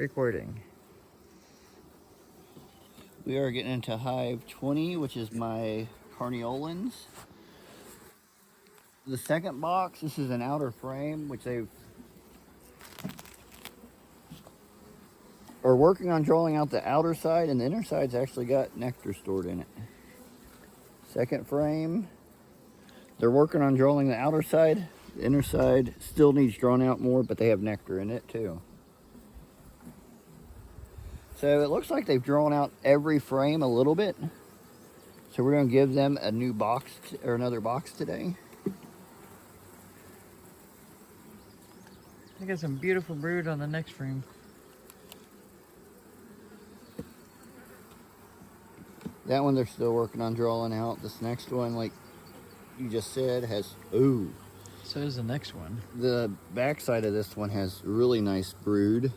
Recording. We are getting into hive 20, which is my Carniolans. The second box, this is an outer frame, which they are working on drawing out the outer side, and the inner side's actually got nectar stored in it. Second frame, they're working on drawing the outer side. The inner side still needs drawn out more, but they have nectar in it too. So it looks like they've drawn out every frame a little bit. So we're going to give them a new box, or another box today. I got some beautiful brood on the next frame. That one they're still working on drawing out. This next one, like you just said, has, ooh. So is the next one. The back side of this one has really nice brood.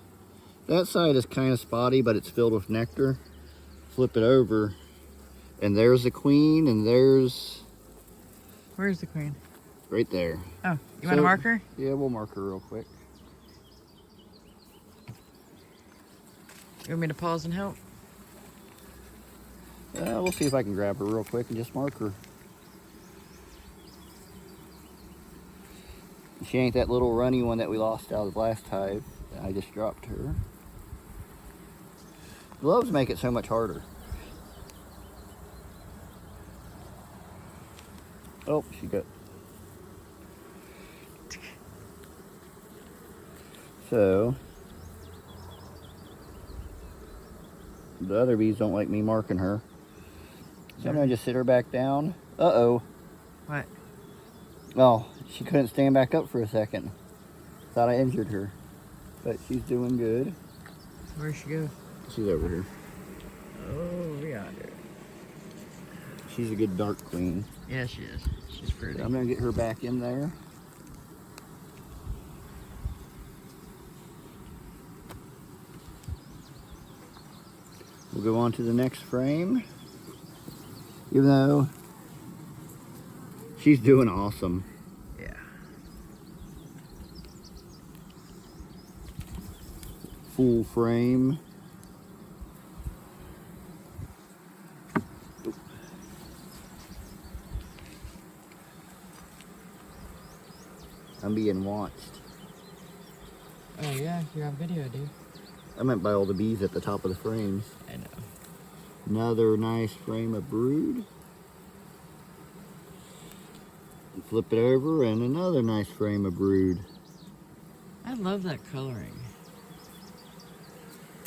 That side is kind of spotty, but it's filled with nectar. Flip it over, and there's the queen, and there's... Where's the queen? Right there. Oh, you want to mark her? Yeah, we'll mark her real quick. You want me to pause and help? We'll see if I can grab her real quick and just mark her. She ain't that little runny one that we lost out of the last hive. I just dropped her. Gloves make it so much harder. Oh, she got... So, the other bees don't like me marking her. So I'm gonna just sit her back down. Uh-oh. What? Oh, she couldn't stand back up for a second. Thought I injured her. But she's doing good. Where'd she go? She's over here. Oh, yonder. She's a good dark queen. Yeah, she is. She's pretty. So I'm gonna get her back in there. We'll go on to the next frame. Even though she's doing awesome. Yeah. Full frame. Oop. I'm being watched. Oh, yeah, you're on video, dude. I meant by all the bees at the top of the frames. I know. Another nice frame of brood. Flip it over, and another nice frame of brood. I love that coloring.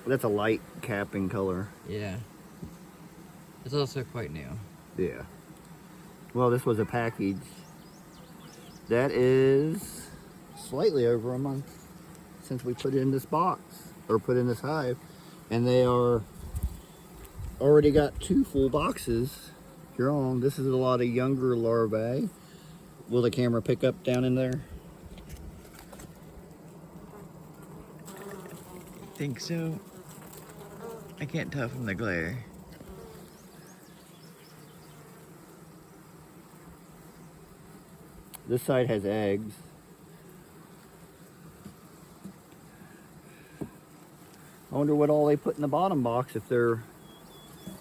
That's a light capping color. Yeah. It's also quite new. Yeah. Well, this was a package. That is slightly over a month since we put it in this box, or put in this hive. And they are already got 2 full boxes drawn. This is a lot of younger larvae. Will the camera pick up down in there? I think so. I can't tell from the glare. This side has eggs. I wonder what all they put in the bottom box if they're...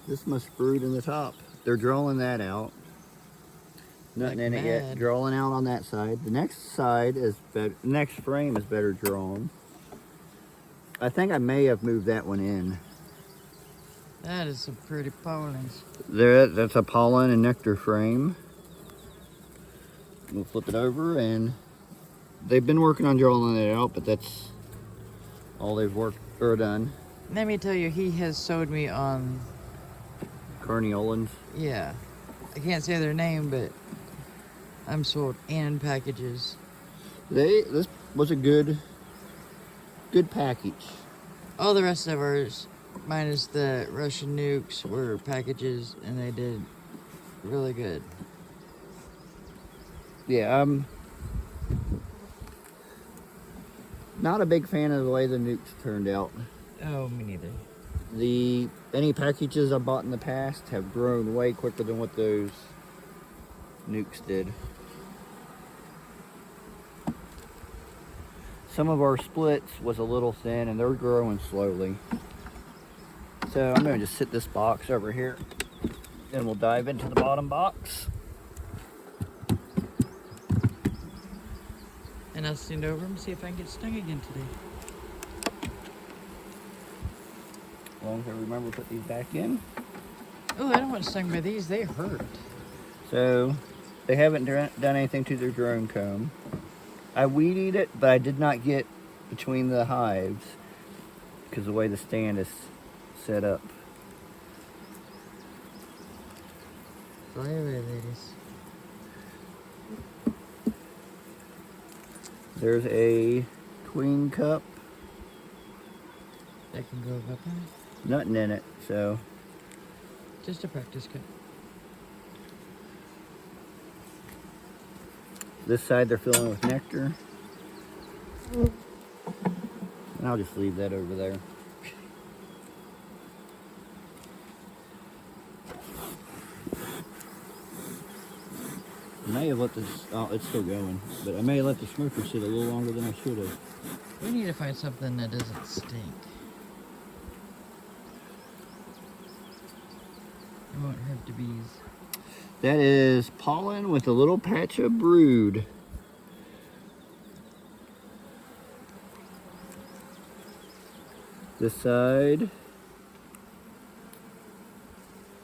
This must brood in the top. They're drawing that out. Nothing Like in it yet. mad. Drawing out on that side. The next side is better. Next frame is better drawn. I think I may have moved that one in. That is some pretty pollens. That's a pollen and nectar frame. We'll flip it over, and they've been working on drawing it out, but that's all they've worked or done. Let me tell you, he has sold me on... Carniolans. Yeah. I can't say their name, but I'm sold and packages. This was a good package. All the rest of ours, minus the Russian nukes, were packages, and they did really good. Yeah, I'm not a big fan of the way the nukes turned out. Oh, me neither. Any packages I bought in the past have grown way quicker than what those nukes did. some of our splits was a little thin and they're growing slowly. So I'm going to just sit this box over here and we'll dive into the bottom box. And I'll stand over and see if I can get stung again today. As long as I remember to put these back in. Oh, I don't want stung by these. They hurt. So they haven't done anything to their drone comb. I weed-eat it, but I did not get between the hives because the way the stand is set up. Fly away, ladies. There's a queen cup. That can go up on Nothing in it, so. Just a practice cup. This side they're filling with nectar. And I'll just leave that over there. I may have let this, oh, it's still going, but I may have let the smoker sit a little longer than I should have. We need to find something that doesn't stink. It won't hurt the bees. That is pollen with a little patch of brood. This side.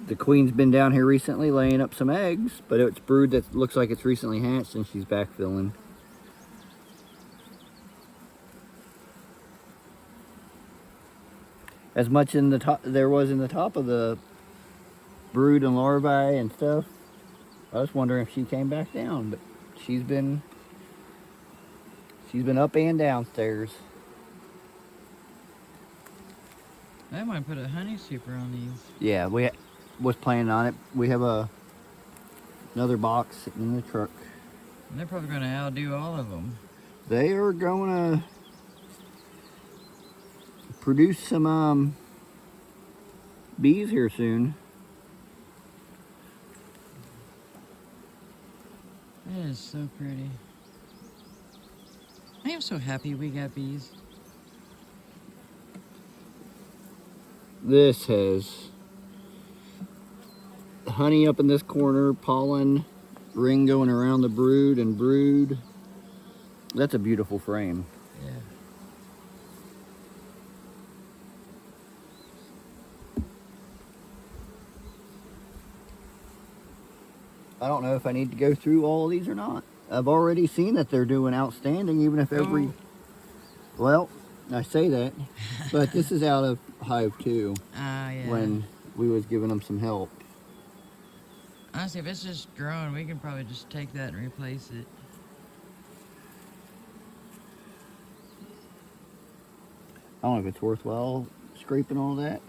The queen's been down here recently laying up some eggs, but it's brood that looks like it's recently hatched and she's backfilling. As much in the top there was in the top of the brood and larvae and stuff, I was wondering if she came back down, but she's been up and downstairs. I might put a honey super on these. Yeah, we was planning on it. We have another box sitting in the truck. And they're probably going to outdo all of them. They are going to produce some bees here soon. That is so pretty. I am so happy we got bees. This has honey up in this corner, pollen, ring going around the brood and brood. That's a beautiful frame. Yeah. I don't know if I need to go through all of these or not. I've already seen that they're doing outstanding, even if every... Oh. Well, I say that, but this is out of hive 2 Yeah. when we was giving them some help. Honestly, if it's just drone, we can probably just take that and replace it. I don't know if it's worthwhile scraping all that.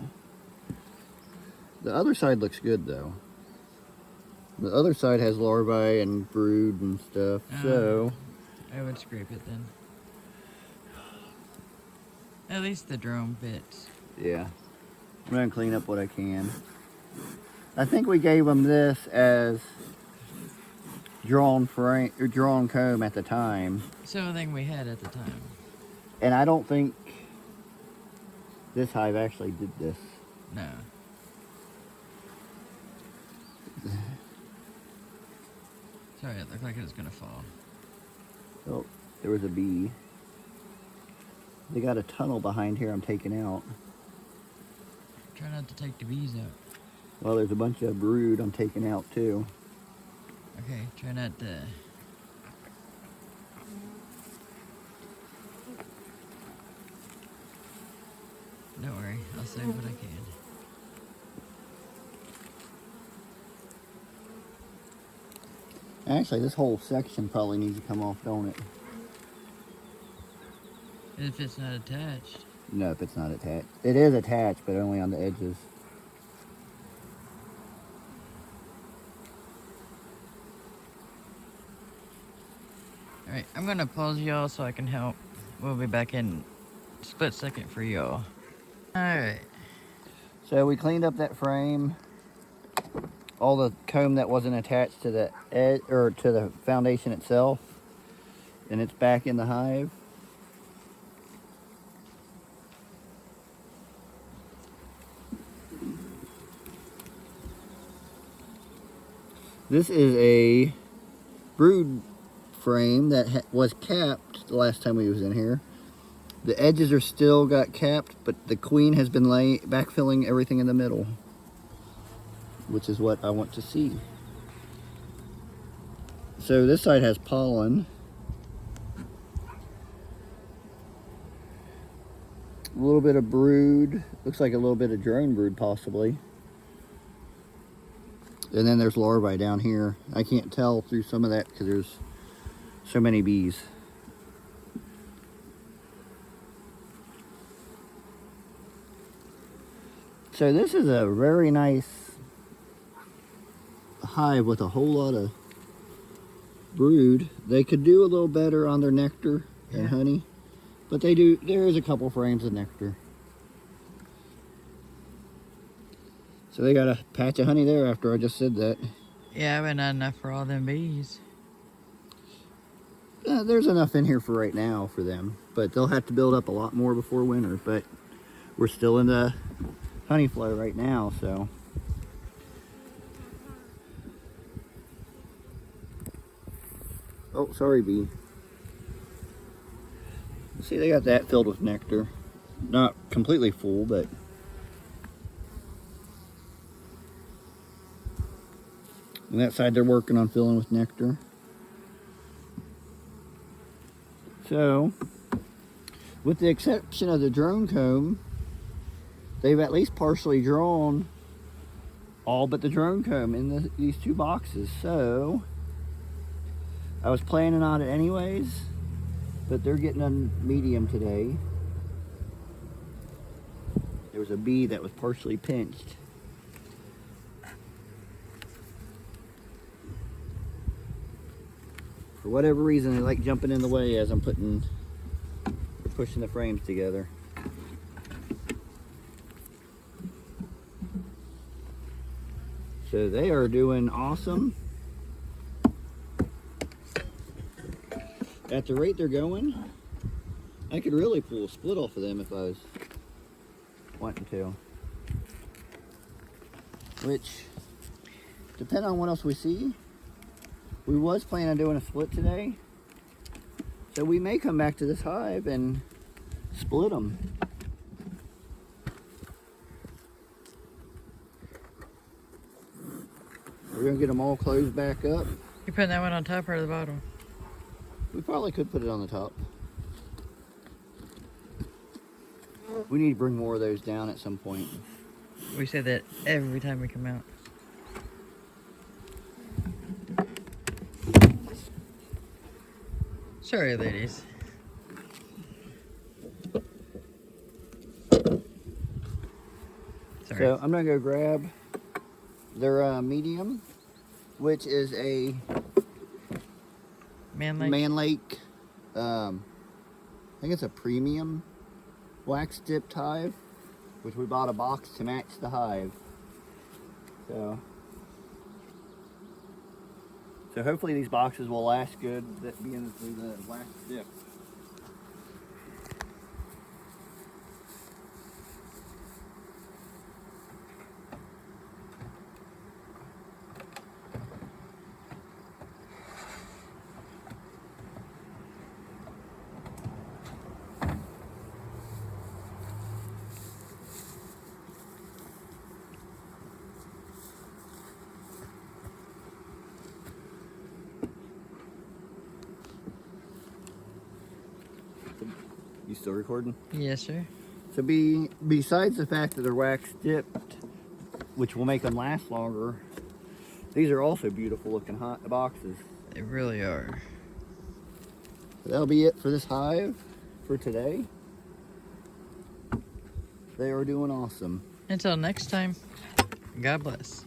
The other side looks good though. The other side has larvae and brood and stuff, so... I would scrape it then. At least the drone bits. Yeah. I'm gonna clean up what I can. I think we gave them this as drawn frame or drawn comb at the time. Same thing we had at the time. And I don't think this hive actually did this. No. Sorry, it looked like it was gonna fall. Oh, there was a bee. They got a tunnel behind here I'm taking out. Try not to take the bees out. Well, there's a bunch of brood I'm taking out too. Okay, try not to... Don't worry, I'll save what I can. Actually, this whole section probably needs to come off, don't it? If it's not attached. No, if it's not attached. It is attached, but only on the edges. Alright, I'm gonna pause y'all so I can help. We'll be back in a split second for y'all. Alright. So we cleaned up that frame. All the comb that wasn't attached to the edge or to the foundation itself. And it's back in the hive. This is a brood frame that was capped the last time we was in here. The edges are still got capped, but the queen has been backfilling everything in the middle, which is what I want to see. So this side has pollen. A little bit of brood. Looks like a little bit of drone brood possibly. And then there's larvae down here. I can't tell through some of that because there's so many bees. So this is a very nice hive with a whole lot of brood. They could do a little better on their nectar and honey, but they do. There is a couple frames of nectar. So they got a patch of honey there after I just said that. Yeah, but not enough for all them bees. There's enough in here for right now for them, but they'll have to build up a lot more before winter. But we're still in the honey flow right now, so. Oh, sorry, bee. See, they got that filled with nectar. Not completely full, but. On that side, they're working on filling with nectar. So, with the exception of the drone comb, they've at least partially drawn all but the drone comb in these two boxes. So, I was planning on it anyways, but they're getting a medium today. There was a bee that was partially pinched. For whatever reason, they like jumping in the way as I'm pushing the frames together. So they are doing awesome. At the rate they're going, I could really pull a split off of them if I was wanting to. Which, depending on what else we see, we was planning on doing a split today. So we may come back to this hive and split them. We're gonna get them all closed back up. You putting that one on top or the bottom? We probably could put it on the top. We need to bring more of those down at some point. We say that every time we come out. Sorry, ladies. Sorry. So I'm gonna go grab their medium, which is a Man Lake. I think it's a premium wax dipped hive, which we bought a box to match the hive. So hopefully these boxes will last good, that being through the wax dip. You still recording? Yes, sir. So besides the fact that they're wax dipped, which will make them last longer, these are also beautiful looking boxes. They really are. That'll be it for this hive for today. They are doing awesome. Until next time, God bless.